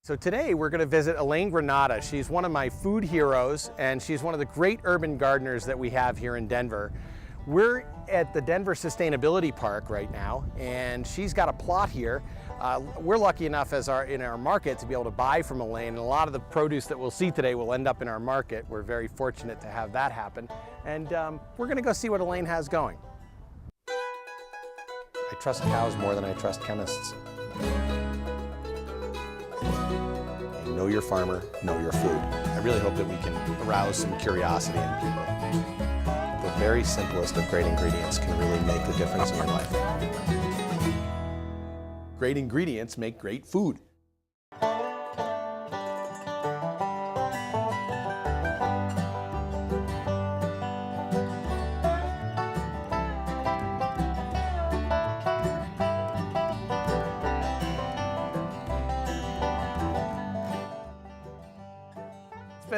So today we're going to visit Elaine Granata. She's one of my food heroes, and she's one of the great urban gardeners that we have here in Denver. We're at the Denver Sustainability Park right now, and she's got a plot here. We're lucky enough in our market to be able to buy from Elaine, and a lot of the produce that we'll see today will end up in our market. We're very fortunate to have that happen, and we're going to go see what Elaine has going. I trust cows more than I trust chemists. Know your farmer, know your food. I really hope that we can arouse some curiosity in people. The very simplest of great ingredients can really make a difference in your life. Great ingredients make great food.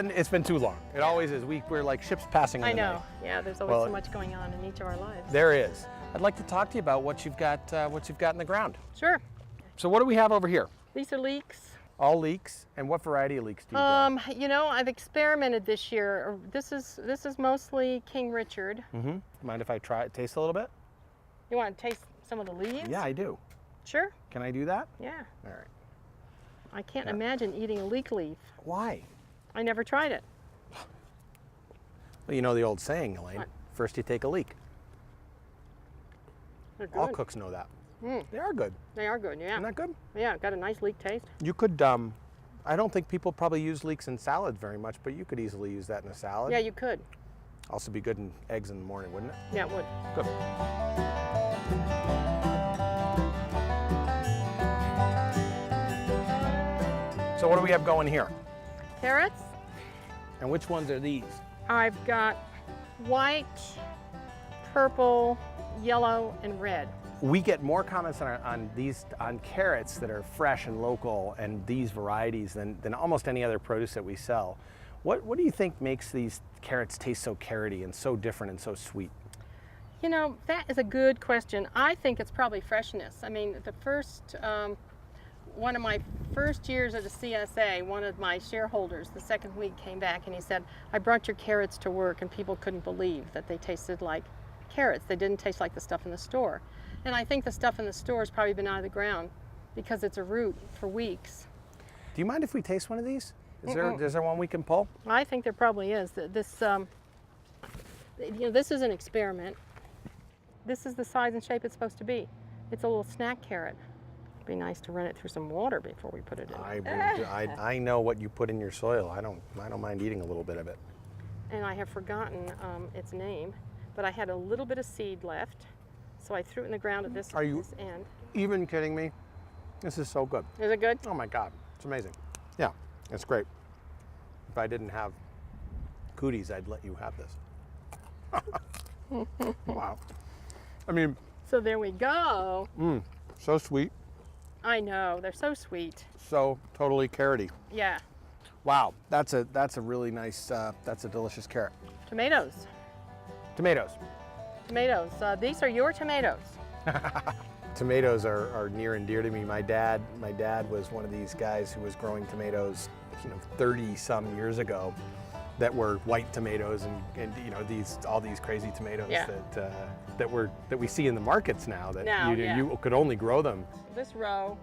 It's been too long. It always is. We're like ships passing in the night. I know. Yeah, there's always so much going on in each of our lives. There is. I'd like to talk to you about what you've got in the ground. Sure. So what do we have over here? These are leeks. All leeks. And what variety of leeks do you grow? You know, I've experimented this year. This is mostly King Richard. Mm-hmm. Mind if I taste a little bit? You want to taste some of the leaves? Yeah, I do. Sure. Can I do that? Yeah. All right. I can't imagine eating a leek leaf. Why? I never tried it. Well, you know the old saying, Elaine. What? First you take a leak. They're good. All cooks know that. Mm. They are good. They are good, yeah. Isn't that good? Yeah, got a nice leek taste. You could, I don't think people probably use leeks in salads very much, but you could easily use that in a salad. Yeah, you could. Also be good in eggs in the morning, wouldn't it? Yeah, it would. Good. So what do we have going here? Carrots. And which ones are these? I've got white, purple, yellow, and red. We get more comments on carrots that are fresh and local and these varieties than almost any other produce that we sell. What do you think makes these carrots taste so carroty and so different and so sweet? You know, that is a good question. I think it's probably freshness. I mean, one of my first years at the CSA, one of my shareholders the second week came back and he said, I brought your carrots to work and people couldn't believe that they tasted like carrots. They didn't taste like the stuff in the store. And I think the stuff in the store has probably been out of the ground because it's a root for weeks. Do you mind if we taste one of these? Is there one we can pull? I think there probably is. This is an experiment. This is the size and shape it's supposed to be. It's a little snack carrot. It'd be nice to run it through some water before we put it in. I know what you put in your soil. I don't mind eating a little bit of it. And I have forgotten its name, but I had a little bit of seed left, so I threw it in the ground at this end. Are you even kidding me? This is so good. Is it good? Oh my God, it's amazing. Yeah, it's great. If I didn't have cooties, I'd let you have this. Wow. I mean. So there we go. So sweet. I know, they're so sweet. So totally carroty. Yeah. Wow, that's a really nice, that's a delicious carrot. Tomatoes. Tomatoes. Tomatoes. These are your tomatoes. Tomatoes are near and dear to me. My dad was one of these guys who was growing tomatoes, 30 some years ago, that were white tomatoes and all these crazy tomatoes that we see in the markets now you could only grow them. This row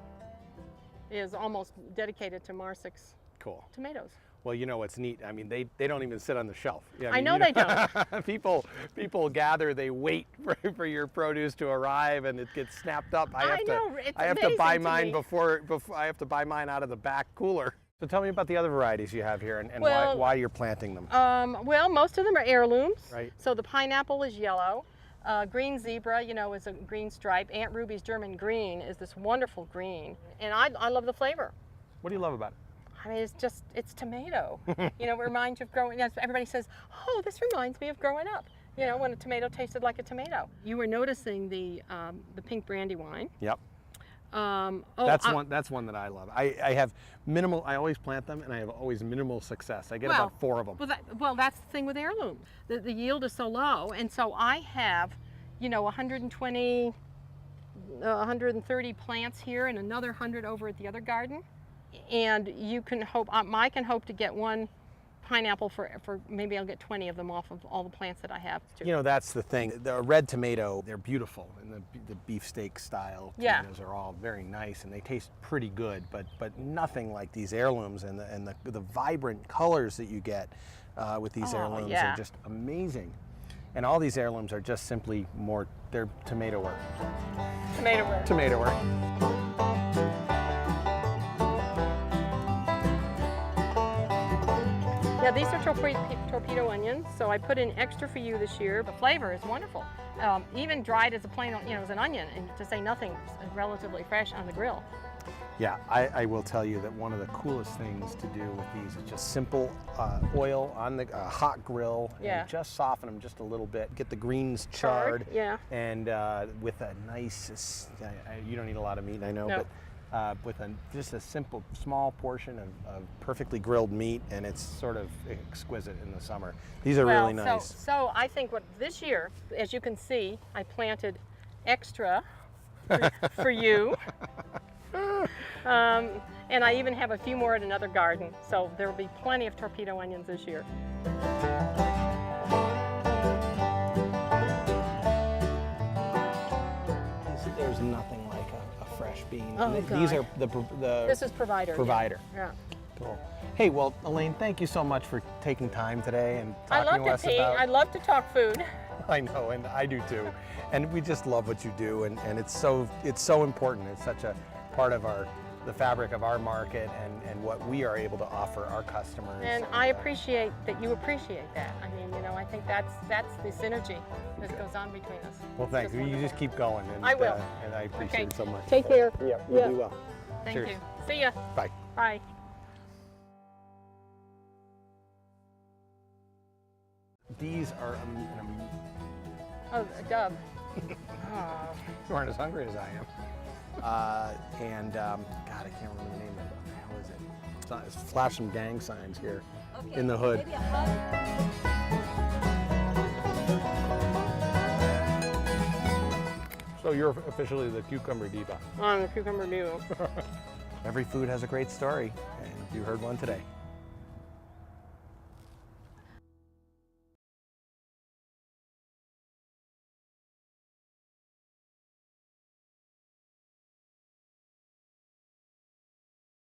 is almost dedicated to Marczyk's tomatoes. Well, you know what's neat? I mean, they don't even sit on the shelf. Yeah, I know they don't. people gather, they wait for your produce to arrive, and it gets snapped up. I have to buy mine before I have to buy mine out of the back cooler. So tell me about the other varieties you have here and why you're planting them. Well, most of them are heirlooms. Right. So the pineapple is yellow. Green zebra, is a green stripe. Aunt Ruby's German green is this wonderful green. And I love the flavor. What do you love about it? I mean, it's tomato. It reminds you of growing up. Everybody says, oh, this reminds me of growing up. When a tomato tasted like a tomato. You were noticing the pink Brandywine. Yep. That's one that I love. I have minimal. I always plant them, and I have always minimal success. I get about 4 of them. Well, that's the thing with heirloom. The yield is so low, and so I have, 120, 130 plants here, and another 100 over at the other garden. And you can hope, I can hope to get one pineapple for maybe I'll get 20 of them off of all the plants that I have too. You know, that's the thing. The red tomato, they're beautiful, and the beefsteak style Yeah. tomatoes are all very nice, and they taste pretty good, but nothing like these heirlooms, and the vibrant colors that you get with these heirlooms yeah. are just amazing. And all these heirlooms are just simply more, they're tomato work. Tomato work. Tomato work. Yeah, these are torpedo onions, so I put in extra for you this year. The flavor is wonderful. Even dried as a plain, as an onion, and to say nothing, relatively fresh on the grill. Yeah, I will tell you that one of the coolest things to do with these is just simple oil on the hot grill, Yeah. and just soften them just a little bit. Get the greens charred, Yeah. and with a nice, you don't need a lot of meat, I know, No. but with just a simple, small portion of perfectly grilled meat, and it's sort of exquisite in the summer. These are really nice. So I think this year, as you can see, I planted extra for you. And I even have a few more at another garden, so there will be plenty of torpedo onions this year. There's nothing like a fresh bean. Oh, These God. are This is Provider. Provider. Yeah. Cool. Hey, well, Elaine, thank you so much for taking time today and I talking love to to us tea. about. I love to talk food. I know, and I do too. And we just love what you do, and it's so important. It's such a part of the fabric of our market and what we are able to offer our customers. And I appreciate that you appreciate that. I mean, I think that's the synergy that goes on between us. Well, thanks. Just You just keep going. And, I will. And I appreciate it so much. Take care. Yeah, you do well. Thank Cheers. you. See ya. Bye. Bye. These are Oh, a dove. Oh. you aren't as hungry as I am. God, I can't remember the name of it. What the hell is it? It's not, it's flash some gang signs here in the hood. Maybe a hug. So you're officially the cucumber diva. On the cucumber dew. Every food has a great story, and you heard one today.